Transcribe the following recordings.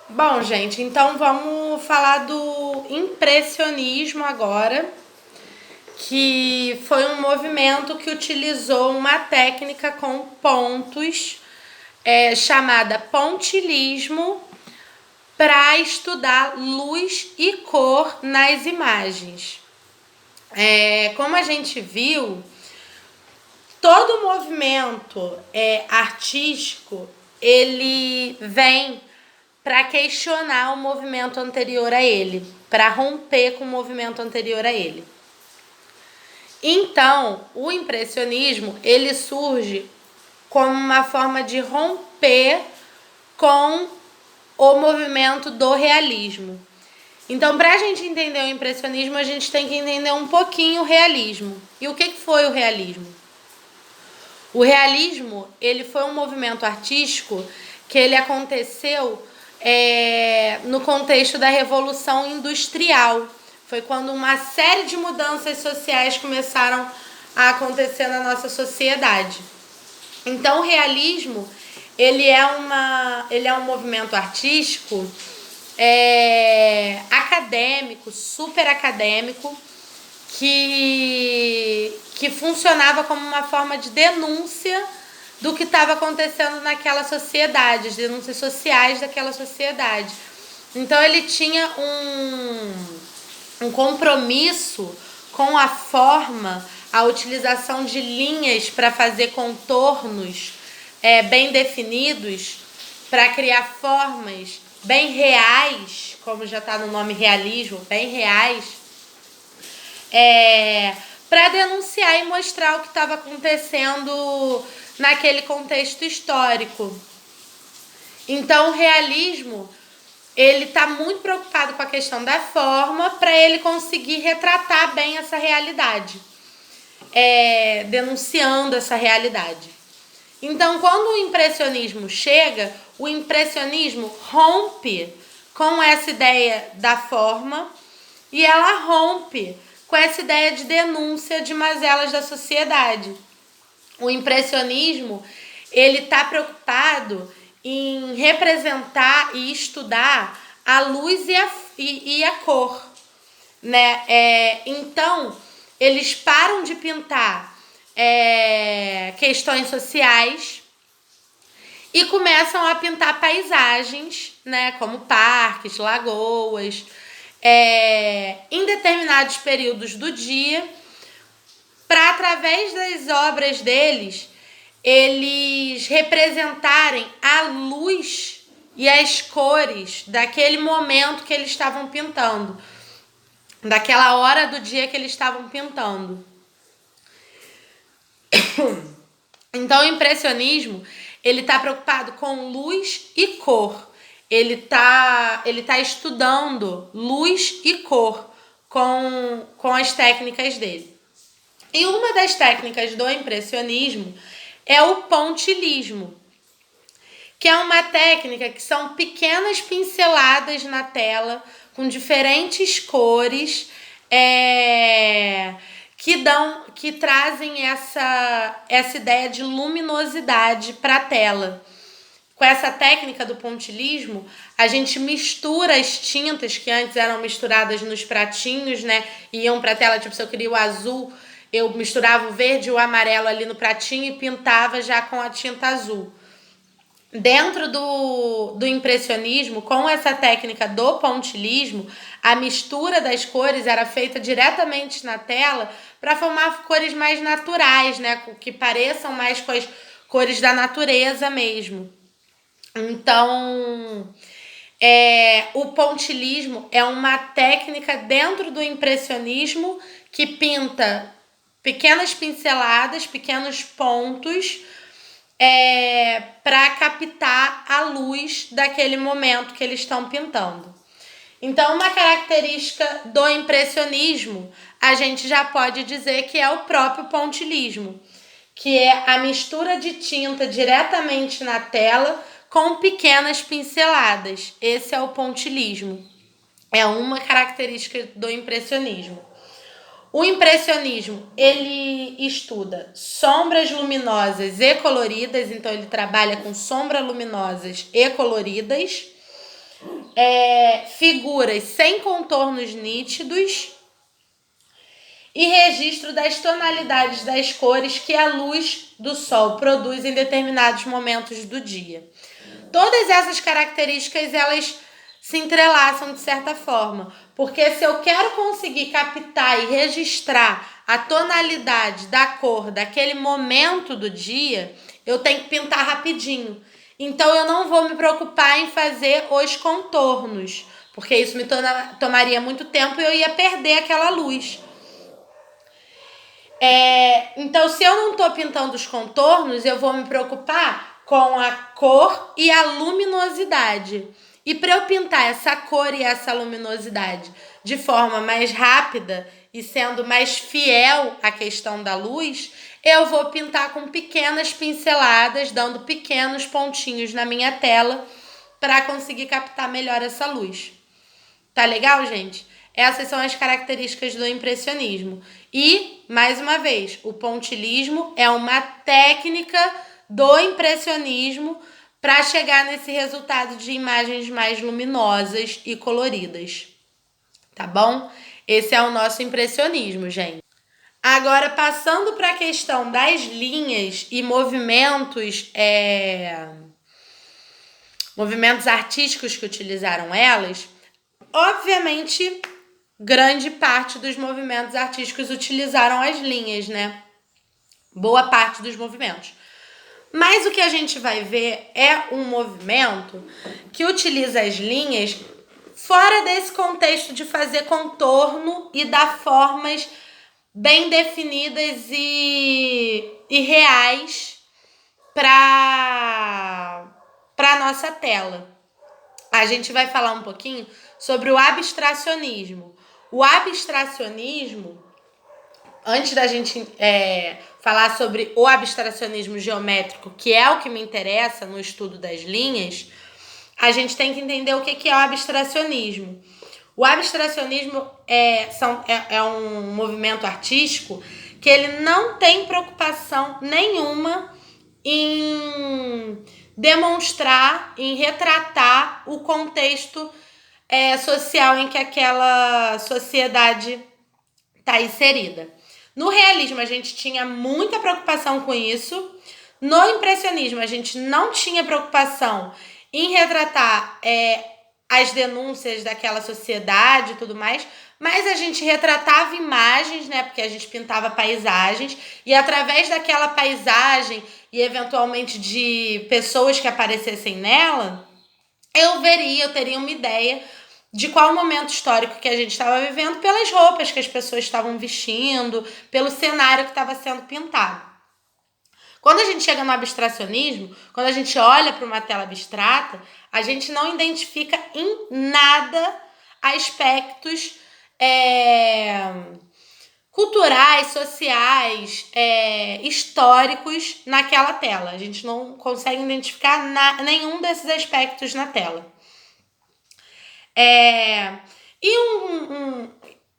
Bom, gente, então vamos falar do impressionismo agora, que foi um movimento que utilizou uma técnica com pontos chamada pontilhismo para estudar luz e cor nas imagens. Como a gente viu, todo movimento artístico ele vem para questionar o movimento anterior a ele, para romper com o movimento anterior a ele. Então, o impressionismo ele surge como uma forma de romper com o movimento do realismo. Então, para a gente entender o impressionismo, a gente tem que entender um pouquinho o realismo. E o que foi o realismo? O realismo ele foi um movimento artístico que ele aconteceu no contexto da Revolução Industrial. Foi quando uma série de mudanças sociais começaram a acontecer na nossa sociedade. Então, o realismo ele é um movimento artístico acadêmico, super acadêmico, que funcionava como uma forma de denúncia do que estava acontecendo naquela sociedade, as denúncias sociais daquela sociedade. Então ele tinha um compromisso com a forma, a utilização de linhas para fazer contornos bem definidos, para criar formas bem reais, como já está no nome realismo, bem reais, para denunciar e mostrar o que estava acontecendo naquele contexto histórico. Então, o realismo ele está muito preocupado com a questão da forma para ele conseguir retratar bem essa realidade, denunciando essa realidade. Então, quando o impressionismo chega, o impressionismo rompe com essa ideia da forma e ela rompe com essa ideia de denúncia de mazelas da sociedade. O impressionismo ele está preocupado em representar e estudar a luz e a cor, né? Então, eles param de pintar questões sociais e começam a pintar paisagens, né? Como parques, lagoas, em determinados períodos do dia, para através das obras deles, eles representarem a luz e as cores daquele momento que eles estavam pintando, daquela hora do dia que eles estavam pintando. Então, o impressionismo ele está preocupado com luz e cor. Ele tá estudando luz e cor com as técnicas dele. E uma das técnicas do impressionismo é o pontilhismo, que é uma técnica que são pequenas pinceladas na tela com diferentes cores que trazem essa ideia de luminosidade para a tela. Com essa técnica do pontilhismo, a gente mistura as tintas que antes eram misturadas nos pratinhos, né? Iam para a tela, tipo, se eu queria o azul, eu misturava o verde e o amarelo ali no pratinho e pintava já com a tinta azul. Dentro do impressionismo, com essa técnica do pontilhismo, a mistura das cores era feita diretamente na tela para formar cores mais naturais, né? Que pareçam mais com as cores da natureza mesmo. Então, o pontilhismo é uma técnica dentro do impressionismo que pinta pequenas pinceladas, pequenos pontos, para captar a luz daquele momento que eles estão pintando. Então, uma característica do impressionismo, a gente já pode dizer que é o próprio pontilhismo, que é a mistura de tinta diretamente na tela com pequenas pinceladas. Esse é o pontilhismo. É uma característica do impressionismo. O impressionismo, ele estuda sombras luminosas e coloridas, então ele trabalha com sombras luminosas e coloridas. figuras sem contornos nítidos e registro das tonalidades das cores que a luz do sol produz em determinados momentos do dia. Todas essas características, elas se entrelaçam de certa forma, porque se eu quero conseguir captar e registrar a tonalidade da cor daquele momento do dia, eu tenho que pintar rapidinho. Então eu não vou me preocupar em fazer os contornos, porque isso me tomaria muito tempo e eu ia perder aquela luz. Então, se eu não estou pintando os contornos, eu vou me preocupar com a cor e a luminosidade. E para eu pintar essa cor e essa luminosidade de forma mais rápida e sendo mais fiel à questão da luz, eu vou pintar com pequenas pinceladas, dando pequenos pontinhos na minha tela para conseguir captar melhor essa luz. Tá legal, gente? Essas são as características do impressionismo. E, mais uma vez, o pontilhismo é uma técnica do impressionismo para chegar nesse resultado de imagens mais luminosas e coloridas. Tá bom? Esse é o nosso impressionismo, gente. Agora, passando para a questão das linhas e movimentos artísticos que utilizaram elas, obviamente, grande parte dos movimentos artísticos utilizaram as linhas, né? Boa parte dos movimentos. Mas o que a gente vai ver é um movimento que utiliza as linhas fora desse contexto de fazer contorno e dar formas bem definidas e reais para a nossa tela. A gente vai falar um pouquinho sobre o abstracionismo. O abstracionismo, antes da gente falar sobre o abstracionismo geométrico, que é o que me interessa no estudo das linhas, a gente tem que entender o que é o abstracionismo. O abstracionismo é um movimento artístico que ele não tem preocupação nenhuma em demonstrar, em retratar o contexto social em que aquela sociedade está inserida. No realismo, a gente tinha muita preocupação com isso. No impressionismo, a gente não tinha preocupação em retratar as denúncias daquela sociedade e tudo mais, mas a gente retratava imagens, né? Porque a gente pintava paisagens e através daquela paisagem e eventualmente de pessoas que aparecessem nela, eu teria uma ideia de qual momento histórico que a gente estava vivendo pelas roupas que as pessoas estavam vestindo, pelo cenário que estava sendo pintado. Quando a gente chega no abstracionismo, quando a gente olha para uma tela abstrata, a gente não identifica em nada aspectos culturais, sociais, históricos naquela tela. A gente não consegue identificar nenhum desses aspectos na tela.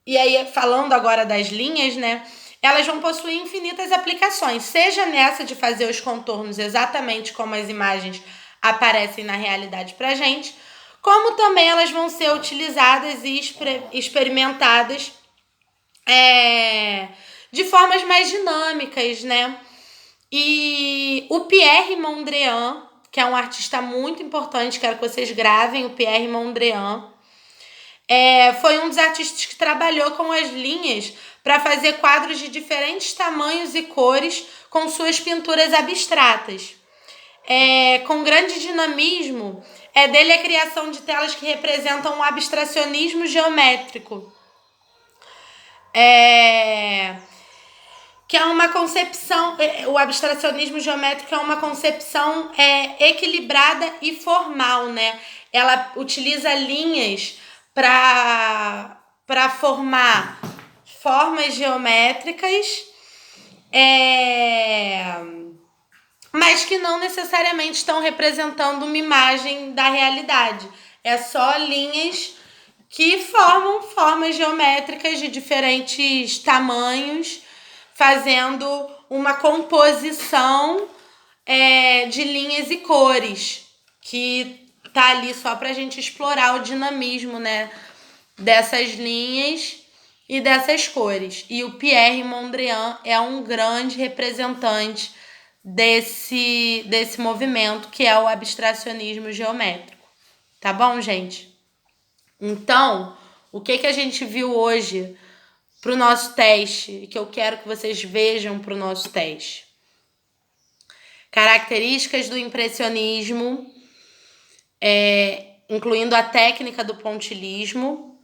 E aí, falando agora das linhas, né? Elas vão possuir infinitas aplicações, seja nessa de fazer os contornos exatamente como as imagens aparecem na realidade pra gente, como também elas vão ser utilizadas e experimentadas de formas mais dinâmicas, né? E o Pierre Mondrian, que é um artista muito importante, quero que vocês gravem o Pierre Mondrian, foi um dos artistas que trabalhou com as linhas para fazer quadros de diferentes tamanhos e cores com suas pinturas abstratas. Com grande dinamismo, dele a criação de telas que representam um abstracionismo geométrico. Que é uma concepção, o abstracionismo geométrico é uma concepção equilibrada e formal, né? Ela utiliza linhas para formar formas geométricas, mas que não necessariamente estão representando uma imagem da realidade. É só linhas que formam formas geométricas de diferentes tamanhos, fazendo uma composição de linhas e cores que tá ali só pra gente explorar o dinamismo, né, dessas linhas e dessas cores. E o Pierre Mondrian é um grande representante desse movimento, que é o abstracionismo geométrico. Tá bom, gente? Então, o que a gente viu hoje para o nosso teste, que eu quero que vocês vejam para o nosso teste? Características do impressionismo, incluindo a técnica do pontilhismo,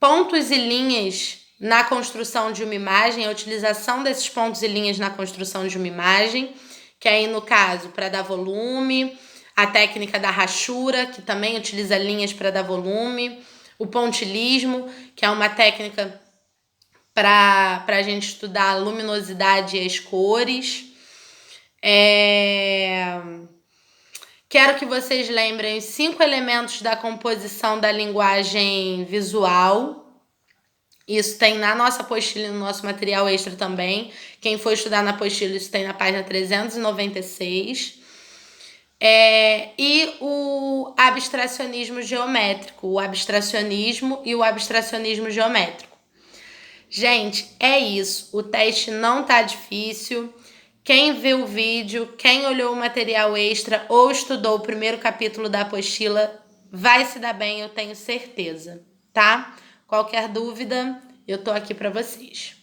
pontos e linhas na construção de uma imagem, a utilização desses pontos e linhas na construção de uma imagem, que aí no caso para dar volume, a técnica da rachura, que também utiliza linhas para dar volume, o pontilhismo, que é uma técnica para a gente estudar a luminosidade e as cores. Quero que vocês lembrem os 5 elementos da composição da linguagem visual. Isso tem na nossa apostila e no nosso material extra também. Quem for estudar na apostila, isso tem na página 396. E o abstracionismo geométrico, o abstracionismo e o abstracionismo geométrico. Gente, é isso. O teste não tá difícil. Quem viu o vídeo, quem olhou o material extra ou estudou o primeiro capítulo da apostila, vai se dar bem, eu tenho certeza, tá? Qualquer dúvida, eu tô aqui para vocês.